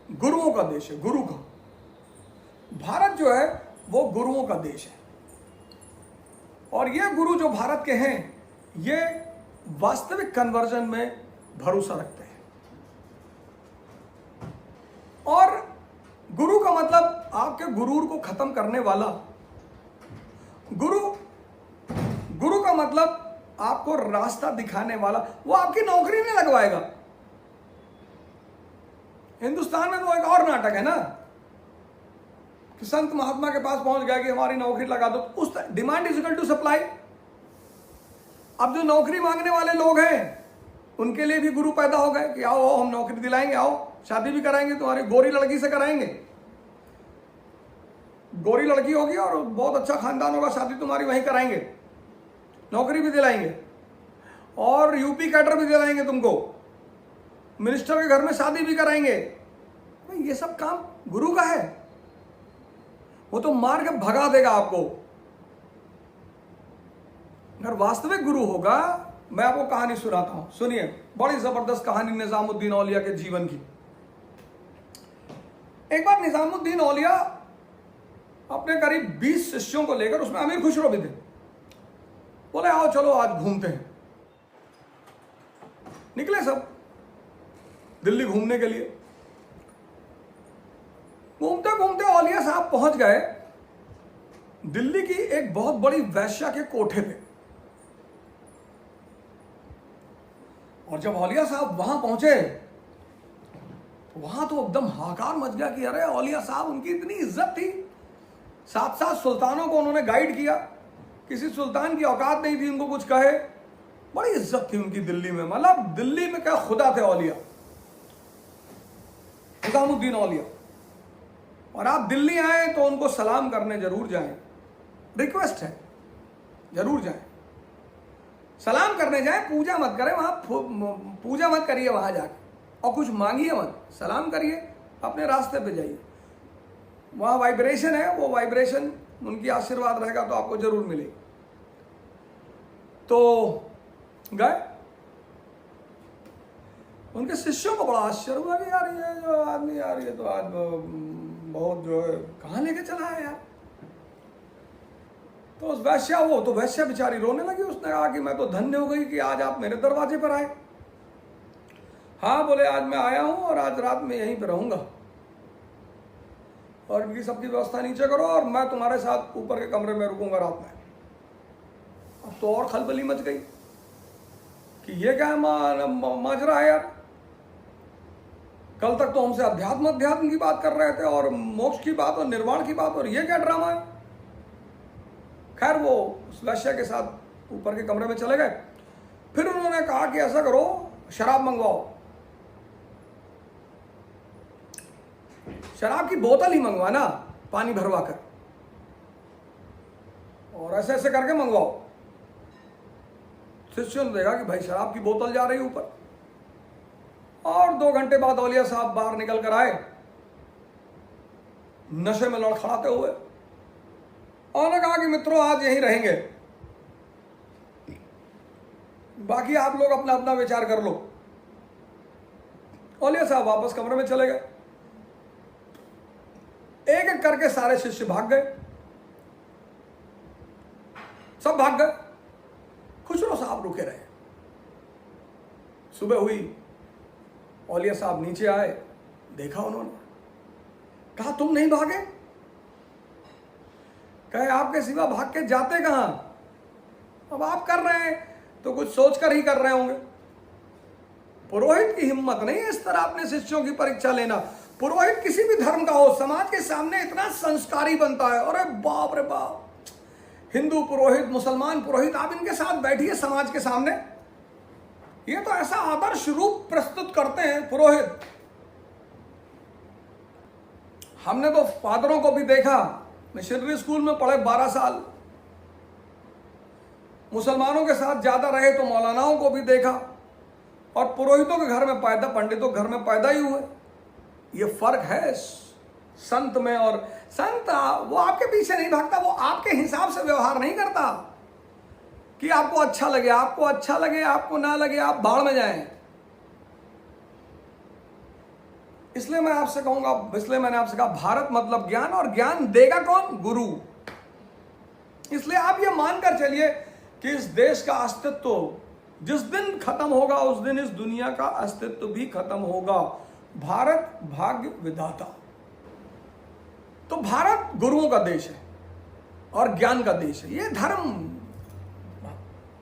गुरुओं का देश है, गुरु का। भारत जो है वो गुरुओं का देश है, और ये गुरु जो भारत के हैं ये वास्तविक कन्वर्जन में भरोसा रखते हैं। और गुरु का मतलब आपके गुरूर को खत्म करने वाला। गुरु का मतलब आपको रास्ता दिखाने वाला। वो आपकी नौकरी नहीं लगवाएगा। हिंदुस्तान में तो एक और नाटक है ना कि संत महात्मा के पास पहुंच गया कि हमारी नौकरी लगा दो। उस demand is equal to supply. अब जो नौकरी मांगने वाले लोग हैं उनके लिए भी गुरु पैदा हो गए कि आओ हम नौकरी दिलाएंगे, आओ शादी भी कराएंगे, तुम्हारी गोरी लड़की से कराएंगे। गोरी लड़की होगी और बहुत अच्छा खानदान होगा, शादी तुम्हारी वहीं कराएंगे, नौकरी भी दिलाएंगे और यूपी कैडर भी दिलाएंगे तुमको, मिनिस्टर के घर में शादी भी कराएंगे। भाई ये सब काम गुरु का है। वो तो मार के भगा देगा आपको। अगर वास्तविक गुरु होगा, मैं आपको कहानी सुनाता हूं, सुनिए, बड़ी जबरदस्त कहानी निजामुद्दीन औलिया के जीवन की। एक बार निजामुद्दीन औलिया अपने करीब 20 शिष्यों को लेकर, उसमें अमीर खुसरो भी थे, बोले आओ चलो आज घूमते हैं। निकले सब दिल्ली घूमने के लिए। घूमते घूमते औलिया साहब पहुंच गए दिल्ली की एक बहुत बड़ी वैश्या के कोठे पे। और जब औलिया साहब वहां पहुंचे तो वहां तो एकदम हाहाकार मच गया कि अरे औलिया साहब, उनकी इतनी इज्जत थी, 7 सुल्तानों को उन्होंने गाइड किया, किसी सुल्तान की औकात नहीं थी उनको कुछ कहे, बड़ी इज्जत थी उनकी दिल्ली में। मतलब दिल्ली में क्या खुदा थे औलिया, निजामुद्दीन औलिया। और आप दिल्ली आए तो उनको सलाम करने जरूर जाएं, रिक्वेस्ट है, जरूर जाएं, सलाम करने जाएं, पूजा मत करें वहां, पूजा मत करिए वहां जाकर, और कुछ मांगिए मत, सलाम करिए, अपने रास्ते पे जाइए। वहां वाइब्रेशन है, वो वाइब्रेशन, उनकी आशीर्वाद रहेगा तो आपको जरूर मिलेगी। तो गए, उनके शिष्यों को बड़ा आश्चर्य हुआ कि यार ये जो आदमी, यार ये तो आज बहुत जो है कहाँ लेके चला है यार। तो उस वैश्या, वो तो वैश्या बेचारी रोने लगी। उसने कहा कि मैं तो धन्य हो गई कि आज आप मेरे दरवाजे पर आए। हाँ बोले, आज मैं आया हूं और आज रात में यहीं पे रहूंगा, और इनकी सबकी व्यवस्था नीचे करो और मैं तुम्हारे साथ ऊपर के कमरे में रुकूंगा रात में। अब तो और खलबली मच गई कि ये क्या माजरा है यार, कल तक तो हमसे अध्यात्म की बात कर रहे थे और मोक्ष की बात और निर्वाण की बात, और ये क्या ड्रामा है। खैर वो उस वैश्या के साथ ऊपर के कमरे में चले गए। फिर उन्होंने कहा कि ऐसा करो, शराब मंगवाओ, शराब की बोतल ही मंगवाना, पानी भरवा कर, और ऐसे ऐसे करके मंगवाओ। शिष्यों ने देखा कि भाई शराब की बोतल जा रही ऊपर। और 2 घंटे बाद औलिया साहब बाहर निकल कर आए, नशे में लड़खड़ाते हुए, और ने कहा कि मित्रों आज यहीं रहेंगे, बाकी आप लोग अपना अपना विचार कर लो। औलिया साहब वापस कमरे में चले गए। एक एक करके सारे शिष्य भाग गए, सब भाग गए, खुसरो साहब रुके रहे। सुबह हुई, औलिया साहब नीचे आए, देखा उन्होंने, कहा तुम नहीं भागे? कहे आपके सिवा भाग के जाते कहां? अब आप कर रहे हैं तो कुछ सोचकर ही कर रहे होंगे। पुरोहित की हिम्मत नहीं है इस तरह अपने शिष्यों की परीक्षा लेना। पुरोहित किसी भी धर्म का हो, समाज के सामने इतना संस्कारी बनता है, अरे बाप रे बाप, हिंदू पुरोहित, मुसलमान पुरोहित, आप इनके साथ बैठिए समाज के सामने, ये तो ऐसा आदर्श रूप प्रस्तुत करते हैं पुरोहित। हमने तो फादरों को भी देखा, मिशनरी स्कूल में पढ़े 12 साल, मुसलमानों के साथ ज्यादा रहे तो मौलानाओं को भी देखा, और पुरोहितों के घर में पैदा, पंडितों के घर में पैदा ही हुए। ये फर्क है संत में। और संत वो आपके पीछे नहीं भागता, वो आपके हिसाब से व्यवहार नहीं करता कि आपको अच्छा लगे, आपको अच्छा लगे, आपको ना लगे, आप बाढ़ में जाएं। इसलिए मैं आपसे कहूंगा, इसलिए मैंने आपसे कहा भारत मतलब ज्ञान, और ज्ञान देगा कौन? गुरु। इसलिए आप ये मानकर चलिए कि इस देश का अस्तित्व जिस दिन खत्म होगा उस दिन इस दुनिया का अस्तित्व भी खत्म होगा। भारत भाग्य विधाता। तो भारत गुरुओं का देश है और ज्ञान का देश है, ये धर्म।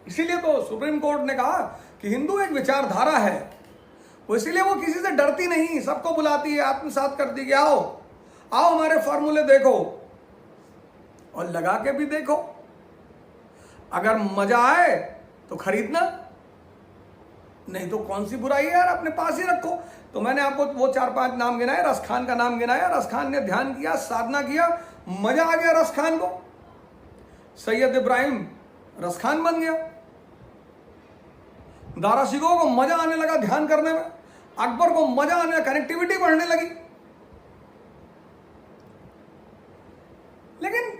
इसीलिए तो सुप्रीम कोर्ट ने कहा कि हिंदू एक विचारधारा है, वो इसीलिए वो किसी से डरती नहीं, सबको बुलाती है, आत्मसात करती है, आओ आओ हमारे फॉर्मूले देखो और लगा के भी देखो, अगर मजा आए तो खरीदना, नहीं तो कौन सी बुराई है यार, अपने पास ही रखो। तो मैंने आपको वो 4-5 नाम गिनाए, रस खान का नाम गिनाया, रस खान ने ध्यान किया, साधना किया, मजा आ गया रस खान को, सैयद इब्राहिम रस खान बन गया। दारा शिकोह को मजा आने लगा ध्यान करने में, अकबर को मजा आने, कनेक्टिविटी बढ़ने लगी। लेकिन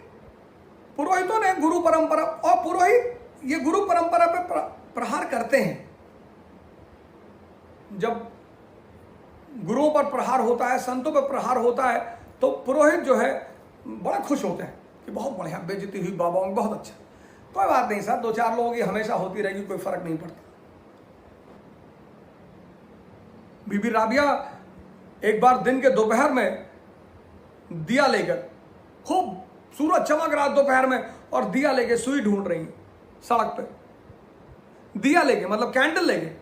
पुरोहितों ने गुरु परंपरा, और पुरोहित ये गुरु परंपरा पे प्रहार करते हैं। जब गुरुओं पर प्रहार होता है, संतों पर प्रहार होता है, तो पुरोहित जो है बड़ा खुश होते हैं कि बहुत बढ़िया, बेइज्जती हुई बाबाओं की, बहुत अच्छा। कोई बात नहीं साहब, 2-4 लोगों की हमेशा होती रहेगी, कोई फर्क नहीं पड़ता। बीबी राबिया एक बार दिन के दोपहर में दिया लेकर, खूब सूरज चमक रहा दोपहर में, और दिया लेके सुई ढूंढ रही सड़क पे, दिया लेके मतलब कैंडल लेके।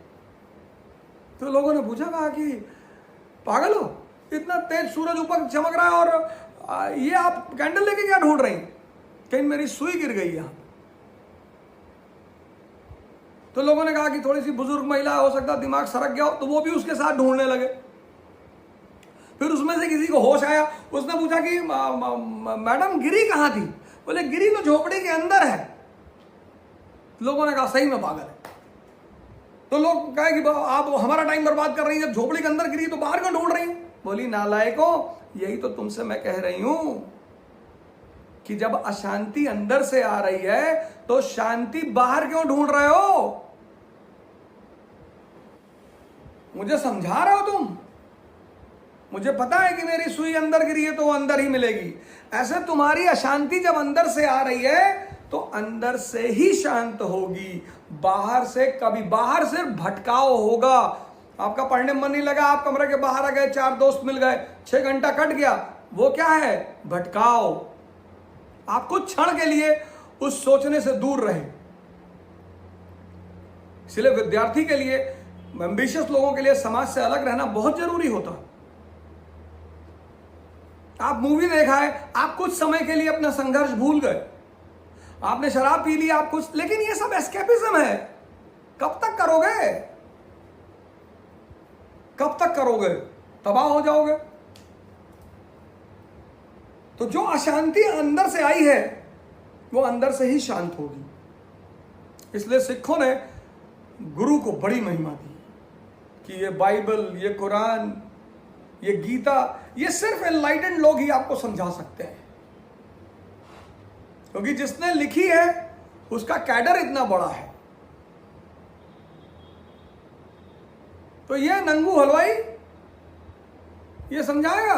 तो लोगों ने पूछा, कहा कि पागल हो, इतना तेज सूरज ऊपर चमक रहा है और ये आप कैंडल लेके क्या ढूंढ रही? कहीं मेरी सुई गिर गई यहां। तो लोगों ने कहा कि थोड़ी सी बुजुर्ग महिला, हो सकता दिमाग सरक गया हो, तो वो भी उसके साथ ढूंढने लगे। फिर उसमें से किसी को होश आया, उसने पूछा कि मैडम गिरी कहां थी? बोले गिरी तो झोपड़ी के अंदर है। लोगों ने कहा सही में पागल है। तो लोग कहे कि आप हमारा टाइम बर्बाद कर रही हैं, जब झोपड़ी के अंदर गिरी तो बाहर क्यों ढूंढ रही हैं? बोली नालायकों, यही तो तुमसे मैं कह रही हूं कि जब अशांति अंदर से आ रही है तो शांति बाहर क्यों ढूंढ रहे हो? मुझे समझा रहे हो तुम? मुझे पता है कि मेरी सुई अंदर गिरी है तो वो अंदर ही मिलेगी। ऐसे तुम्हारी अशांति जब अंदर से आ रही है तो अंदर से ही शांत होगी, बाहर से कभी, बाहर से भटकाव होगा। आपका पढ़ने में मन नहीं लगा, आप कमरे के बाहर आ गए, 4 दोस्त मिल गए, 6 घंटा कट गया, वो क्या है? भटकाव। आप कुछ क्षण के लिए उस सोचने से दूर रहे। इसलिए विद्यार्थी के लिए, एम्बिशियस लोगों के लिए समाज से अलग रहना बहुत जरूरी होता है। आप मूवी देखा है, आप कुछ समय के लिए अपना संघर्ष भूल गए, आपने शराब पी ली, आप कुछ, लेकिन ये सब एस्केपिज्म है। कब तक करोगे? कब तक करोगे? तबाह हो जाओगे। तो जो अशांति अंदर से आई है वो अंदर से ही शांत होगी। इसलिए सिखों ने गुरु को बड़ी महिमा दी कि ये बाइबल, ये कुरान, ये गीता, ये सिर्फ एनलाइटेंड लोग ही आपको समझा सकते हैं, क्योंकि जिसने लिखी है उसका कैडर इतना बड़ा है। तो ये नंगू हलवाई ये समझाएगा